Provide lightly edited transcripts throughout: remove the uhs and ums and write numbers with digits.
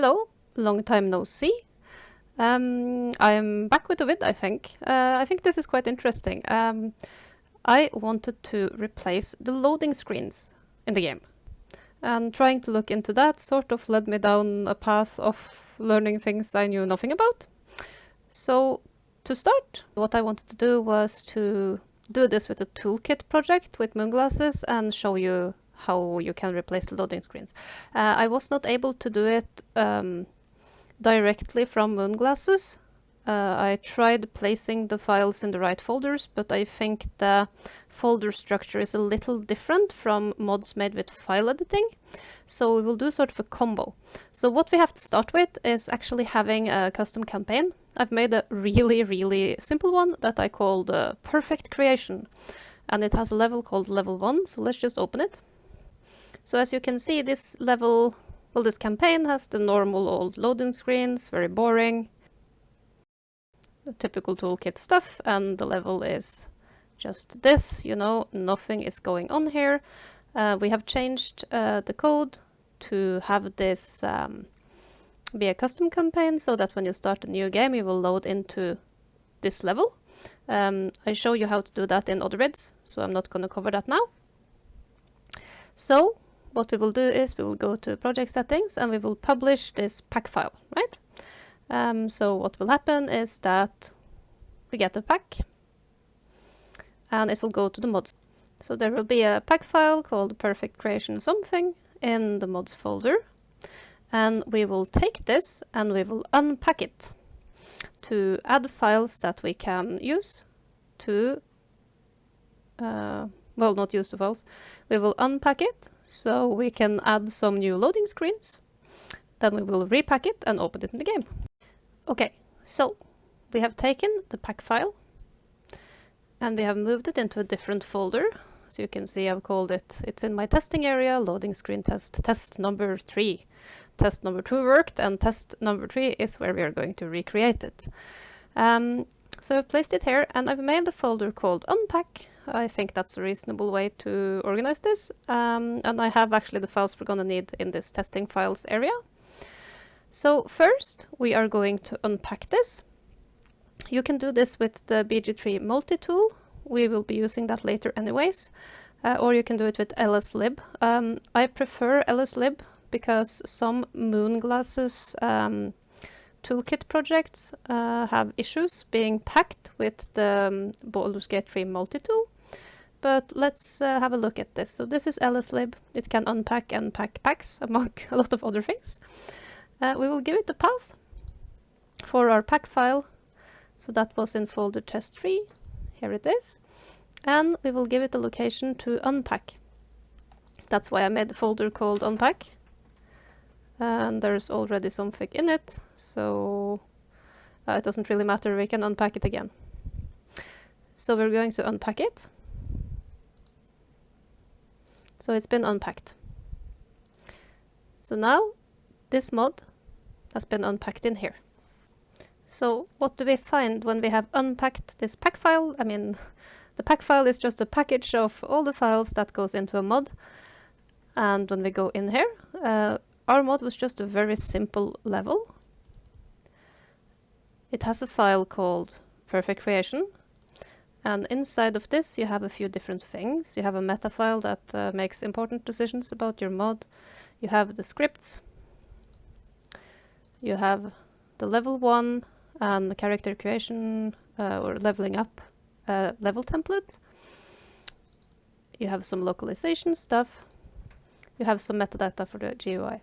Hello, long time no see. I'm back with a vid, I think. I think this is quite interesting. I wanted to replace the loading screens in the game. And trying to look into that sort of led me down a path of learning things I knew nothing about. So to start, what I wanted to do was to do this with a toolkit project with Moonglasses and show you how you can replace the loading screens. I was not able to do it directly from Moonglasses. I tried placing the files in the right folders, but I think the folder structure is a little different from mods made with file editing. So we will do sort of a combo. So what we have to start with is actually having a custom campaign. I've made a really simple one that I called Perfect Creation. And it has a level called level 1, so let's just open it. So as you can see, this level, well, this campaign has the normal old loading screens, very boring. The typical toolkit stuff, and the level is just this, you know, nothing is going on here. We have changed the code to have this be a custom campaign so that when you start a new game, you will load into this level. I show you how to do that in other vids, so I'm not going to cover that now. So what we will do is we will go to project settings and we will publish this pack file, right? So what will happen is that we get a pack and it will go to the mods. So there will be a pack file called Perfect Creation something in the mods folder, and we will take this and we will unpack it to add files that we can use to well, not use the files. We will unpack it so we can add some new loading screens. Then we will repack it and open it in the game. Okay, so we have taken the pack file and we have moved it into a different folder. So you can see I've called it, it's in my testing area, loading screen test number 3. Test number 2 worked, and test number 3 is where we are going to recreate it. So I've placed it here and I've made a folder called unpack. I think that's a reasonable way to organize this. And I have actually the files we're going to need in this testing files area. So first we are going to unpack this. You can do this with the BG3 Multitool. We will be using that later anyways. Or you can do it with LSLib. I prefer LSLib because some Moonglasses toolkit projects have issues being packed with the BG3 Multitool. But let's have a look at this. So this is LSLib. It can unpack and pack packs among a lot of other things. We will give it a path for our pack file. So that was in folder test 3. Here it is. And we will give it a location to unpack. That's why I made the folder called unpack. And there's already something in it, so it doesn't really matter, we can unpack it again. So we're going to unpack it. So it's been unpacked. So now this mod has been unpacked in here. So what do we find when we have unpacked this pack file? I mean, the pack file is just a package of all the files that goes into a mod. And when we go in here, our mod was just a very simple level. It has a file called Perfect Creation. And inside of this you have a few different things. You have a meta file that makes important decisions about your mod. You have the scripts. You have the level 1 and the character creation or leveling up level template. You have some localization stuff. You have some metadata for the GUI.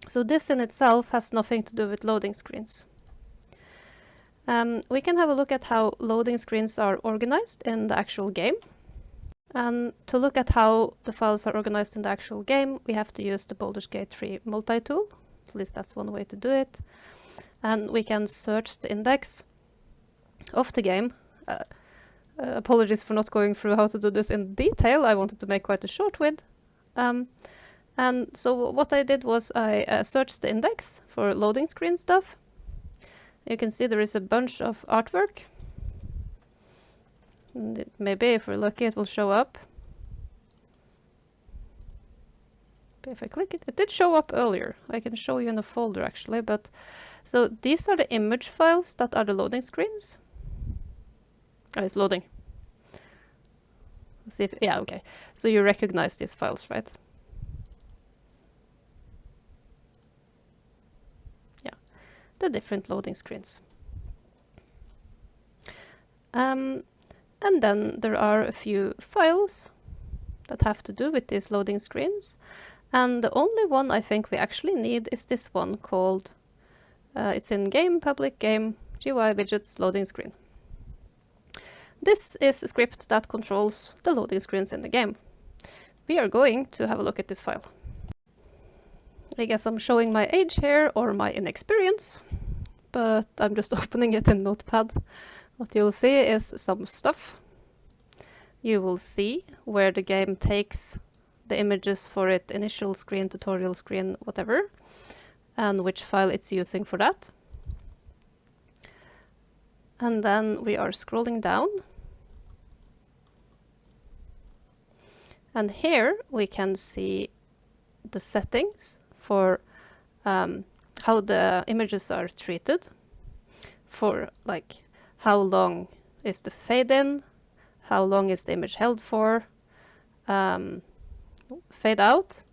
So this in itself has nothing to do with loading screens. We can have a look at how loading screens are organized in the actual game. And to look at how the files are organized in the actual game, we have to use the BG3 Multitool. At least that's one way to do it. And we can search the index of the game. Apologies for not going through how to do this in detail. I wanted to make quite a short vid. And so what I did was I searched the index for loading screen stuff. You can see there is a bunch of artwork. And maybe if we're lucky it will show up. Okay, if I click it, it did show up earlier. I can show you in a folder actually, but so these are the image files that are the loading screens. Oh, it's loading. Let's see if, yeah, okay. So you recognize these files, right? Yeah, the different loading screens. And then there are a few files that have to do with these loading screens. And the only one I think we actually need is this one called, it's in game, public game, GUI widgets loading screen. This is a script that controls the loading screens in the game. We are going to have a look at this file. I guess I'm showing my age here or my inexperience, but I'm just opening it in Notepad. What you'll see is some stuff. You will see where the game takes the images for its initial screen, tutorial screen, whatever, and which file it's using for that. And then we are scrolling down. And here we can see the settings for how the images are treated, for like how long is the fade in, how long is the image held for, fade out,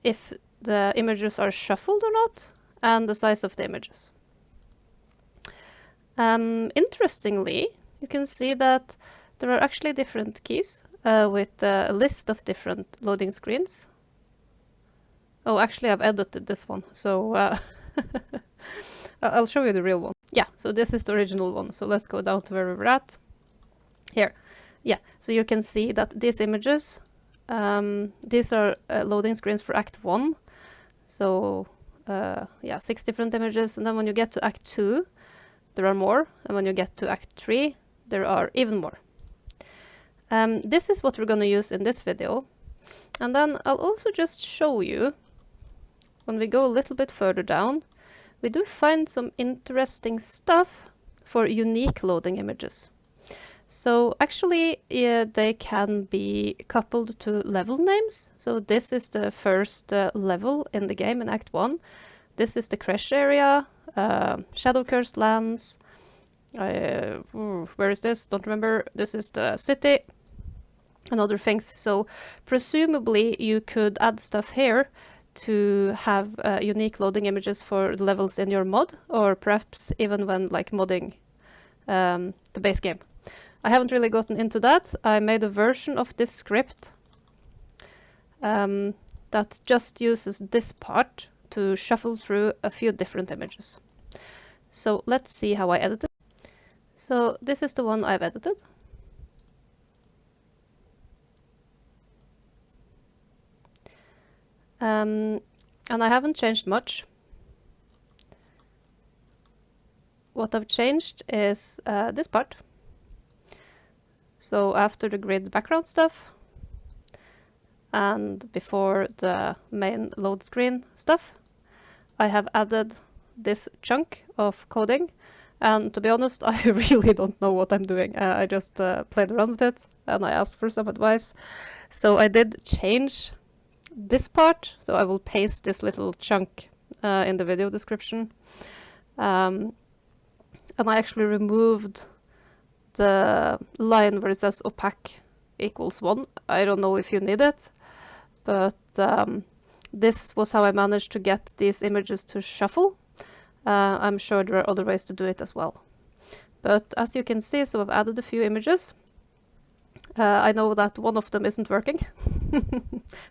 if the images are shuffled or not, and the size of the images. Interestingly, you can see that there are actually different keys with a list of different loading screens. Oh, actually I've edited this one, so I'll show you the real one. Yeah, so this is the original one. So let's go down to where we were at. Here. Yeah, so you can see that these images, these are loading screens for Act 1. So yeah, 6 different images. And then when you get to Act 2, there are more. And when you get to Act 3, there are even more. This is what we're going to use in this video. And then I'll also just show you, when we go a little bit further down, we do find some interesting stuff for unique loading images. So actually, they can be coupled to level names. So this is the first level in the game in Act 1. This is the crash area, Shadow Cursed Lands. Where is this? Don't remember. This is the city and other things. So presumably you could add stuff here to have unique loading images for the levels in your mod, or perhaps even when like modding the base game. I haven't really gotten into that. I made a version of this script that just uses this part to shuffle through a few different images. So let's see how I edit it. So this is the one I've edited. And I haven't changed much. What I've changed is this part. So after the grid background stuff and before the main load screen stuff, I have added this chunk of coding. And to be honest, I really don't know what I'm doing. I just played around with it and I asked for some advice. So I did change this part. So I will paste this little chunk in the video description. And I actually removed the line where it says opaque equals 1. I don't know if you need it, but this was how I managed to get these images to shuffle. I'm sure there are other ways to do it as well. But as you can see, so I've added a few images. I know that one of them isn't working,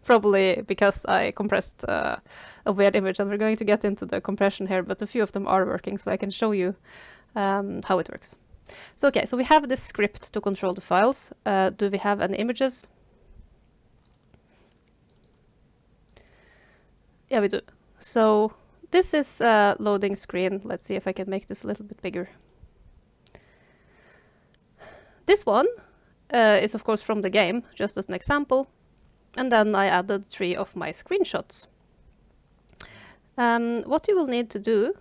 probably because I compressed a weird image, and we're going to get into the compression here, but a few of them are working, so I can show you how it works. So okay, so we have this script to control the files. Do we have any images? Yeah, we do. So this is a loading screen. Let's see if I can make this a little bit bigger. This one is of course from the game, just as an example. And then I added 3 of my screenshots. What you will need to do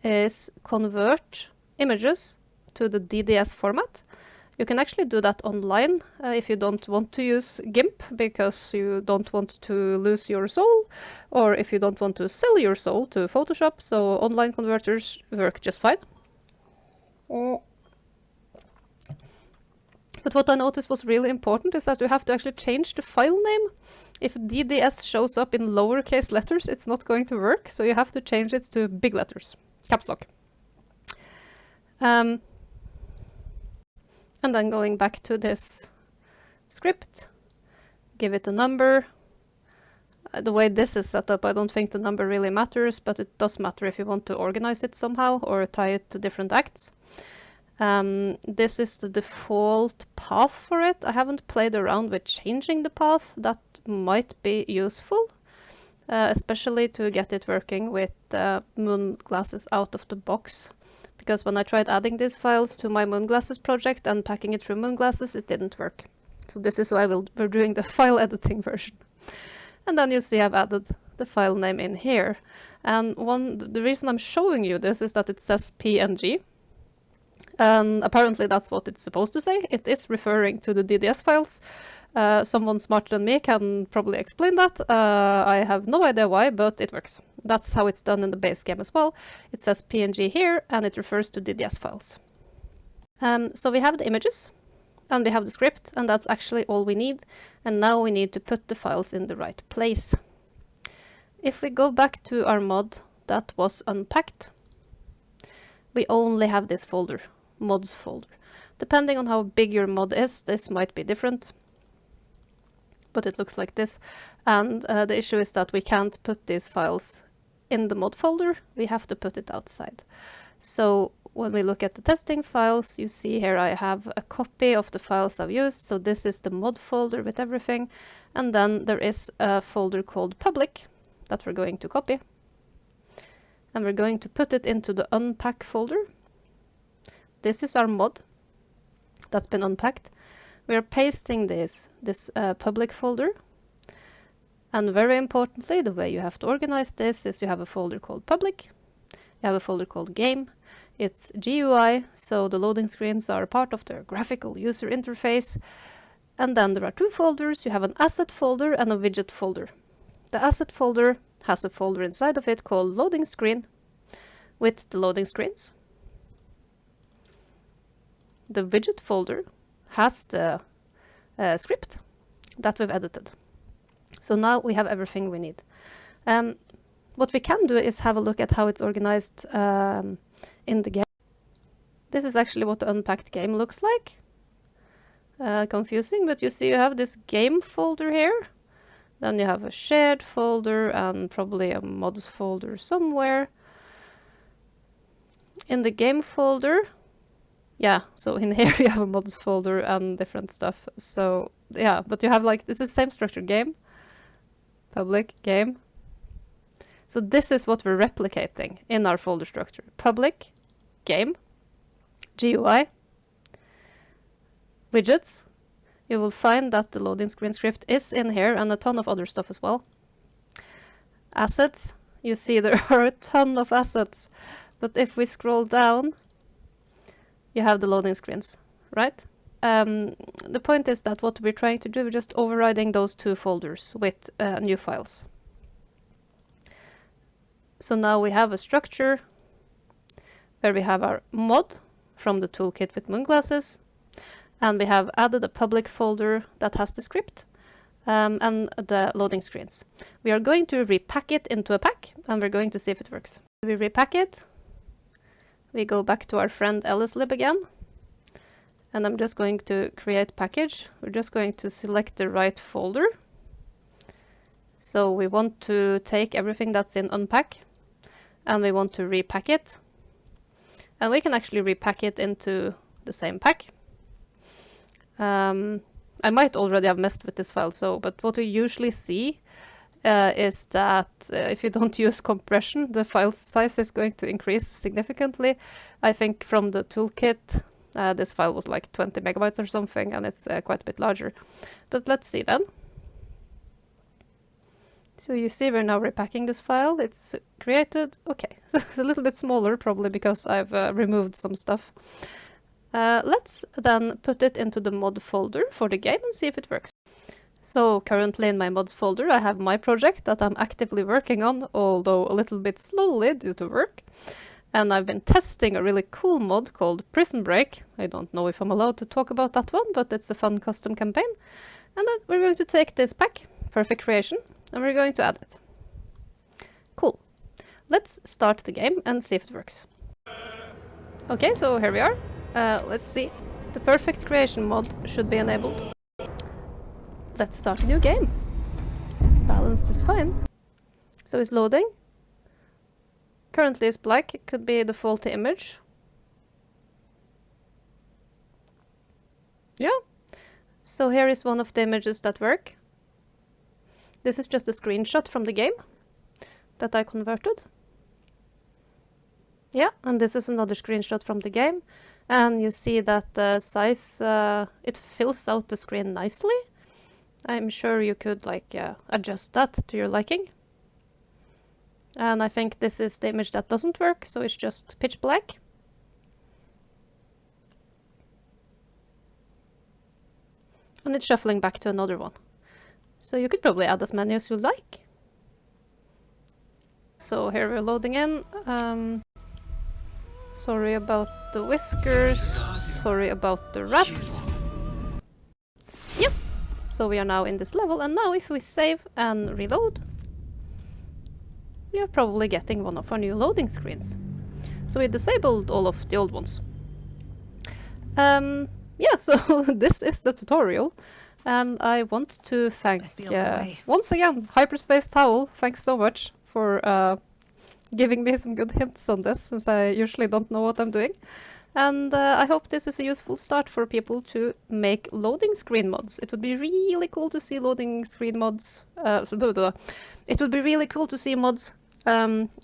is convert images to the DDS format You can actually do that online if you don't want to use GIMP because you don't want to lose your soul, or if you don't want to sell your soul to Photoshop, so online converters work just fine. But what I noticed was really important is that you have to actually change the file name. If DDS shows up in lowercase letters, it's not going to work, so you have to change it to big letters, caps lock. And then going back to this script, give it a number. The way this is set up, I don't think the number really matters, but it does matter if you want to organize it somehow or tie it to different acts. This is the default path for it. I haven't played around with changing the path. That might be useful, especially to get it working with Moonglasses out of the box. Because when I tried adding these files to my Moonglasses project and packing it through Moonglasses, it didn't work. So this is why we're doing the file editing version. And then you see I've added the file name in here. And the reason I'm showing you this is that it says PNG. And apparently that's what it's supposed to say. It is referring to the DDS files. Someone smarter than me can probably explain that. I have no idea why, but it works. That's how it's done in the base game as well. It says PNG here, and it refers to DDS files. So we have the images, and we have the script, and that's actually all we need. And now we need to put the files in the right place. If we go back to our mod that was unpacked, we only have this folder, mods folder. Depending on how big your mod is, this might be different, but it looks like this. And the issue is that we can't put these files in the mod folder, we have to put it outside. So when we look at the testing files, you see here I have a copy of the files I've used. So this is the mod folder with everything. And then there is a folder called public that we're going to copy. And we're going to put it into the unpack folder. This is our mod that's been unpacked. We are pasting this public folder. And very importantly, the way you have to organize this is you have a folder called public. You have a folder called game. It's GUI, so the loading screens are part of the graphical user interface. And then there are two folders. You have an asset folder and a widget folder. The asset folder has a folder inside of it called LoadingScreen with the loading screens. The widget folder has the script that we've edited. So now we have everything we need. What we can do is have a look at how it's organized in the game. This is actually what the unpacked game looks like. Confusing, but you see you have this game folder here. Then you have a shared folder and probably a mods folder somewhere. In the game folder, yeah, so in here you have a mods folder and different stuff. So yeah, but you have like, it's the same structure, game, public, game. So this is what we're replicating in our folder structure. Public, game, GUI, widgets. You will find that the loading screen script is in here and a ton of other stuff as well. Assets, you see there are a ton of assets. But if we scroll down, you have the loading screens, right? The point is that what we're trying to do, we're just overriding those two folders with new files. So now we have a structure where we have our mod from the toolkit with Moonglasses, and we have added a public folder that has the script and the loading screens. We are going to repack it into a pack, and we're going to see if it works. We repack it. We go back to our friend LSLib again, and I'm just going to create package. We're just going to select the right folder. So we want to take everything that's in unpack, and we want to repack it. And we can actually repack it into the same pack. I might already have messed with this file, but what we usually see is that if you don't use compression, the file size is going to increase significantly. I think from the toolkit, this file was like 20 megabytes or something, and it's quite a bit larger. But let's see then. So you see we're now repacking this file. It's created. Okay, it's a little bit smaller probably because I've removed some stuff. Let's then put it into the mod folder for the game and see if it works. So currently in my mods folder I have my project that I'm actively working on, although a little bit slowly due to work. And I've been testing a really cool mod called Prison Break. I don't know if I'm allowed to talk about that one, but it's a fun custom campaign. And then we're going to take this pack, Perfect Creation, and we're going to add it. Cool. Let's start the game and see if it works. Okay, so here we are. Let's see. The Perfect Creation mod should be enabled. Let's start a new game. Balanced is fine. So it's loading. Currently it's black. It could be the faulty image. Yeah. So here is one of the images that work. This is just a screenshot from the game that I converted. Yeah, and this is another screenshot from the game. And you see that the size, it fills out the screen nicely. I'm sure you could adjust that to your liking. And I think this is the image that doesn't work, so it's just pitch black. And it's shuffling back to another one. So you could probably add as many as you like. So here we're loading in. Sorry about the whiskers. Sorry about the rat. Yep. So we are now in this level, and now if we save and reload, we are probably getting one of our new loading screens. So we disabled all of the old ones. Yeah, so this is the tutorial, and I want to thank once again Hyperspace Towel. Thanks so much for giving me some good hints on this, since I usually don't know what I'm doing. And I hope this is a useful start for people to make loading screen mods. It would be really cool to see loading screen mods. It would be really cool to see mods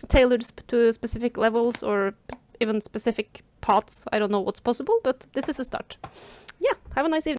tailored to specific levels or even specific paths. I don't know what's possible, but this is a start. Yeah, have a nice evening.